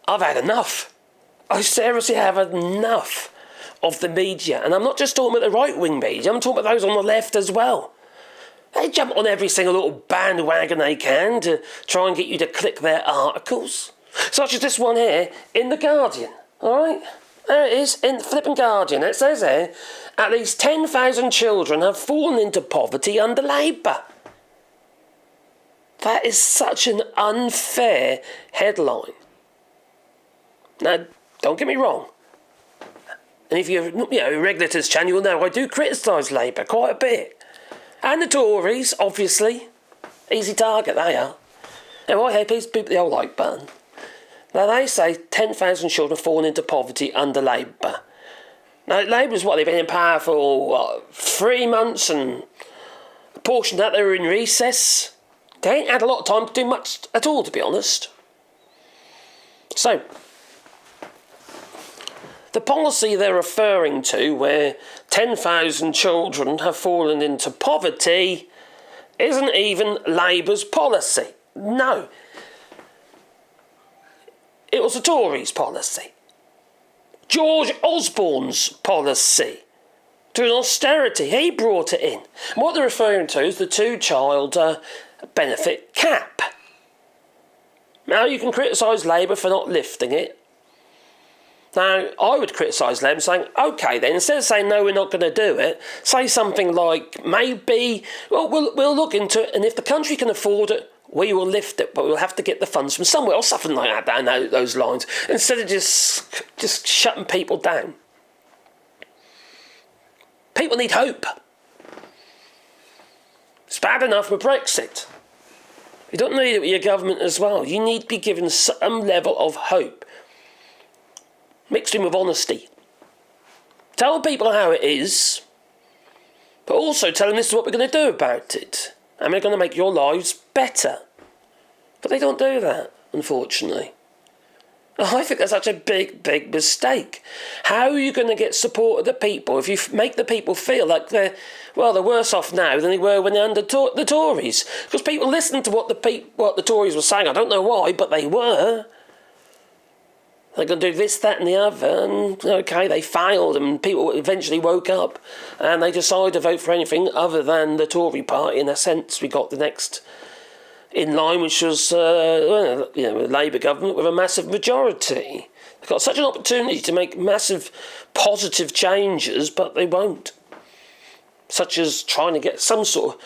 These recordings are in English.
I've had enough. I seriously have enough of the media. And I'm not just talking about the right-wing media, I'm talking about those on the left as well. They jump on every single little bandwagon they can to try and get you to click their articles. Such as this one here in The Guardian, alright? There it is, in the flipping Guardian. It says here, at least 10,000 children have fallen into poverty under Labour. That is such an unfair headline. Now, don't get me wrong. And if you're regular to this channel, you'll know I do criticise Labour quite a bit. And the Tories, obviously. Easy target, they are. Now, I please beat the old like button. Now, they say 10,000 children have fallen into poverty under Labour. Now, Labour's they've been in power for, 3 months, and a portion of that they were in recess. They ain't had a lot of time to do much at all, to be honest. So, the policy they're referring to, where 10,000 children have fallen into poverty, isn't even Labour's policy. No. It was the Tories' policy. George Osborne's policy. To an austerity. He brought it in. And what they're referring to is the two-child benefit cap. Now, you can criticise Labour for not lifting it. Now, I would criticise Labour saying, OK then, instead of saying, no, we're not going to do it, say something like, maybe, well, we'll look into it, and if the country can afford it, we will lift it, but we'll have to get the funds from somewhere, or something like that down those lines, instead of just shutting people down. People need hope. It's bad enough with Brexit. You don't need it with your government as well. You need to be given some level of hope, mixed in with honesty. Tell people how it is, but also tell them this is what we're going to do about it, and we're going to make your lives better. But they don't do that, unfortunately. I think that's such a big, big mistake. How are you going to get support of the people if you make the people feel like they're worse off now than they were when they're under the Tories? Because people listened to what the Tories were saying. I don't know why, but they were. They're going to do this, that and the other, and OK, they failed, and people eventually woke up and they decided to vote for anything other than the Tory party. In a sense, we got the next in line, which was a Labour government with a massive majority. They've got such an opportunity to make massive positive changes, but they won't. Such as trying to get some sort of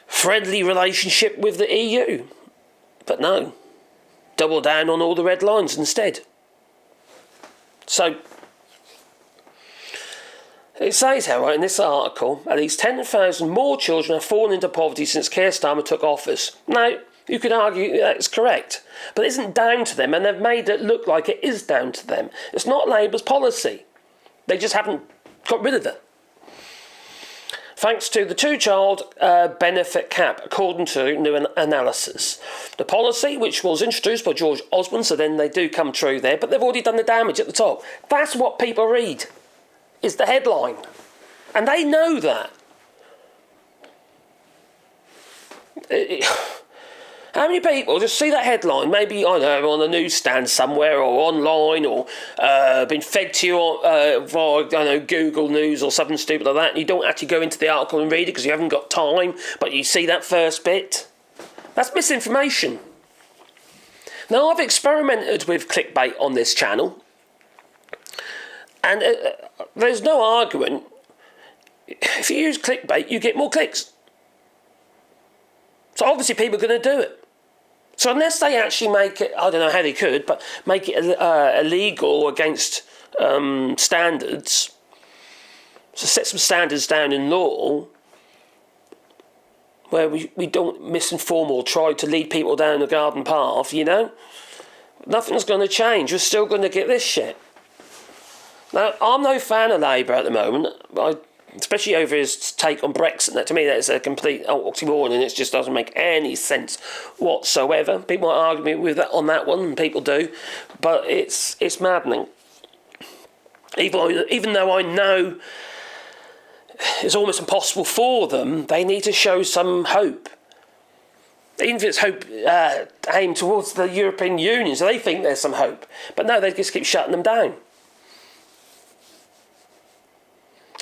friendly relationship with the EU. But no, double down on all the red lines instead. So, it says here, right, in this article, at least 10,000 more children have fallen into poverty since Keir Starmer took office. Now, you could argue that's correct, but it isn't down to them, and they've made it look like it is down to them. It's not Labour's policy. They just haven't got rid of it. Thanks to the two-child benefit cap, according to new analysis. The policy, which was introduced by George Osborne, so then they do come true there, but they've already done the damage at the top. That's what people read, is the headline. And they know that. How many people just see that headline, maybe, I don't know, on a newsstand somewhere or online, or been fed to you via, I don't know, Google News or something stupid like that, and you don't actually go into the article and read it because you haven't got time, but you see that first bit? That's misinformation. Now, I've experimented with clickbait on this channel, and there's no argument. If you use clickbait, you get more clicks. So obviously people are going to do it. So unless they actually make it, I don't know how they could, but make it illegal against standards, so set some standards down in law where we don't misinform or try to lead people down the garden path, nothing's going to change. We're still going to get this shit. Now, I'm no fan of Labour at the moment, especially over his take on Brexit. That, to me, that's a complete oxymoron, and it just doesn't make any sense whatsoever. People might argue with that on that one, and people do, but it's maddening. Even though I know it's almost impossible for them, they need to show some hope. Even if it's hope aimed towards the European Union, so they think there's some hope. But no, they just keep shutting them down.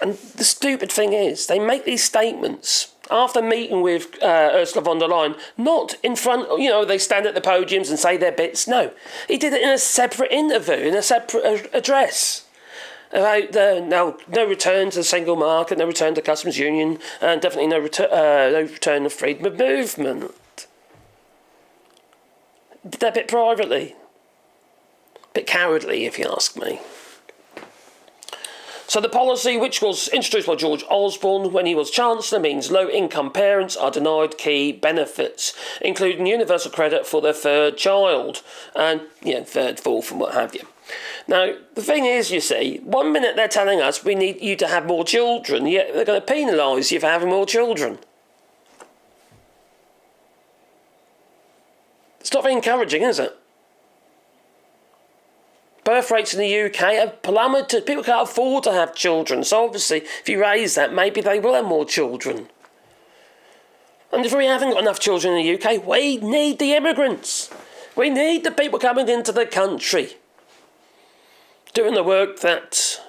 And the stupid thing is, they make these statements after meeting with Ursula von der Leyen, not in front, they stand at the podiums and say their bits. No, he did it in a separate interview, in a separate address. About no return to the single market, no return to customs union, and definitely no return of freedom of movement. Did that bit privately. Bit cowardly, if you ask me. So the policy, which was introduced by George Osborne when he was Chancellor, means low-income parents are denied key benefits, including universal credit for their third child, and third, fourth, and what have you. Now, the thing is, you see, one minute they're telling us we need you to have more children, yet they're going to penalise you for having more children. It's not very encouraging, is it? Birth rates in the UK have plummeted. People can't afford to have children. So obviously, if you raise that, maybe they will have more children. And if we haven't got enough children in the UK, we need the immigrants. We need the people coming into the country. Doing the work that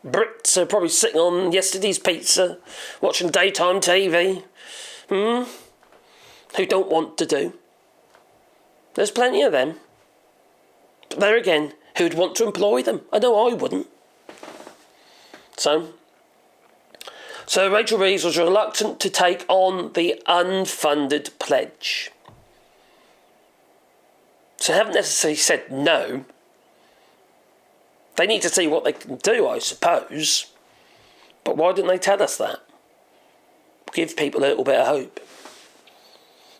Brits are probably sitting on yesterday's pizza, watching daytime TV, who don't want to do. There's plenty of them. But there again, who'd want to employ them? I know I wouldn't. So Rachel Reeves was reluctant to take on the unfunded pledge. So they haven't necessarily said no. They need to see what they can do, I suppose. But why didn't they tell us that? Give people a little bit of hope.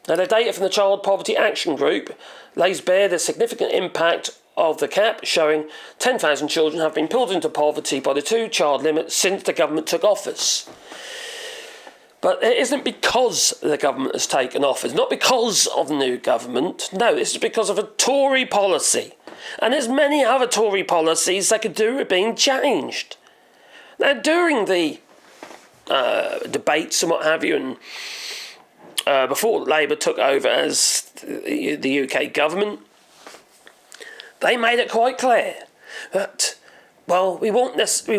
Now, the data from the Child Poverty Action Group lays bare the significant impact of the cap, showing 10,000 children have been pulled into poverty by the two-child limit since the government took office. But it isn't because the government has taken office, not because of the new government. No, this is because of a Tory policy. And there's many other Tory policies that could do with being changed. Now, during the debates and what have you, and before Labour took over as the UK government, they made it quite clear that, we won't be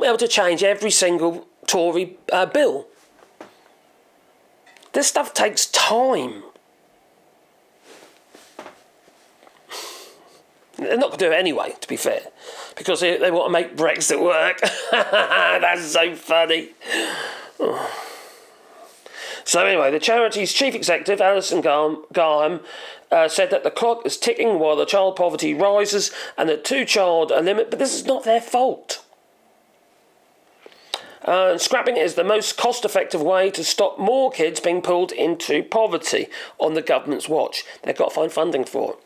able to change every single Tory bill. This stuff takes time. They're not going to do it anyway, to be fair, because they want to make Brexit work. That's so funny. Oh. So anyway, the charity's chief executive, Alison Garham, said that the clock is ticking while the child poverty rises and the two-child limit, but this is not their fault. Scrapping is the most cost-effective way to stop more kids being pulled into poverty on the government's watch. They've got to find funding for it.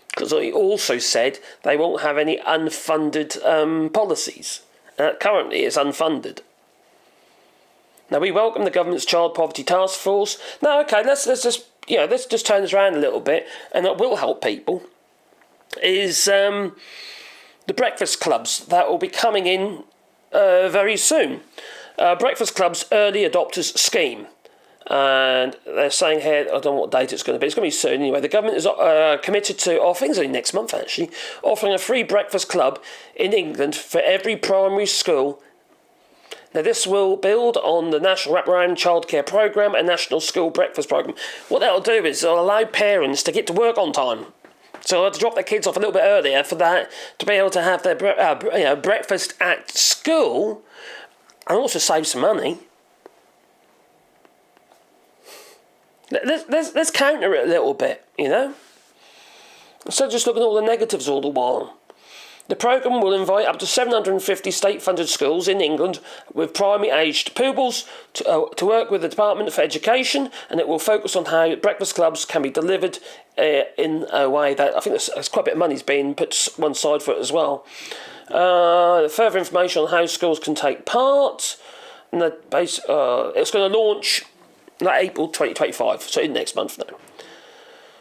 Because he also said they won't have any unfunded policies. Currently, it's unfunded. Now, we welcome the government's child poverty task force. Now, okay, let's just turn this around a little bit, and that will help people. Is the breakfast clubs that will be coming in very soon. Breakfast Club's Early Adopters Scheme. And they're saying here, I don't know what date it's going to be. It's going to be soon anyway. The government is committed to, I think it's only next month actually, offering a free breakfast club in England for every primary school. Now, this will build on the National Wraparound Childcare Programme and National School Breakfast Programme. What that'll do is it'll allow parents to get to work on time. So they'll have to drop their kids off a little bit earlier for that, to be able to have their breakfast at school, and also save some money. Let's counter it a little bit, Instead of just looking at all the negatives all the while. The programme will invite up to 750 state-funded schools in England with primary-aged pupils to work with the Department for Education, and it will focus on how breakfast clubs can be delivered in a way that I think there's quite a bit of money's being put one side for it as well. Further information on how schools can take part, and it's going to launch April 2025, so in next month now.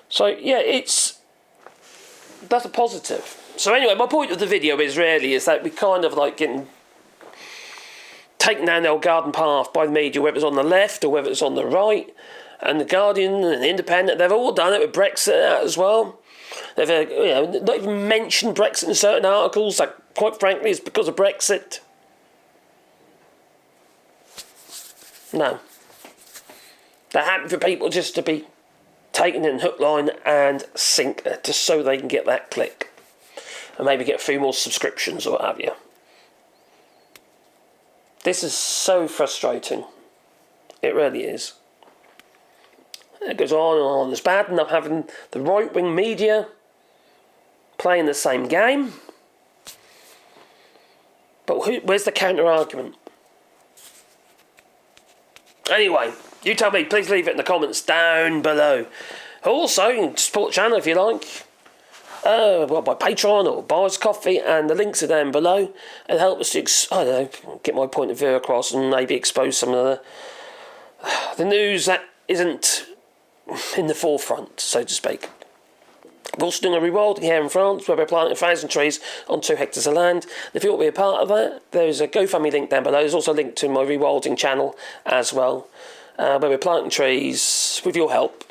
So yeah, that's a positive. So anyway, my point of the video is that we kind of like getting taken down their garden path by the media, whether it's on the left or whether it's on the right. And the Guardian and the Independent, they've all done it with Brexit as well. They've not even mentioned Brexit in certain articles, like, quite frankly, it's because of Brexit. No. They're happy for people just to be taken in hook, line and sinker, just so they can get that click. And maybe get a few more subscriptions or what have you. This is so frustrating. It really is. It goes on and on. It's bad enough having the right-wing media playing the same game. But where's the counter-argument? Anyway, you tell me. Please leave it in the comments down below. Also, you can support the channel if you like. By Patreon or buy us coffee, and the links are down below. And help us to, get my point of view across and maybe expose some of the news that isn't in the forefront, so to speak. We're also doing a rewilding here in France where we're planting 1,000 trees on 2 hectares of land. If you want to be a part of that, there's a GoFundMe link down below. There's also a link to my rewilding channel as well, where we're planting trees with your help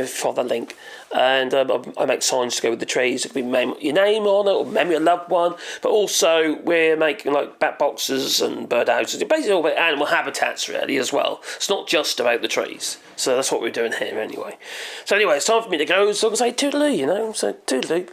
for the link. And I make signs to go with the trees. It could be your name on it or memory of a loved one. But also we're making like bat boxes and bird houses. Basically all about animal habitats really as well. It's not just about the trees. So that's what we're doing here anyway. So anyway, it's time for me to go. So I'm going to say toodaloo, So toodaloo.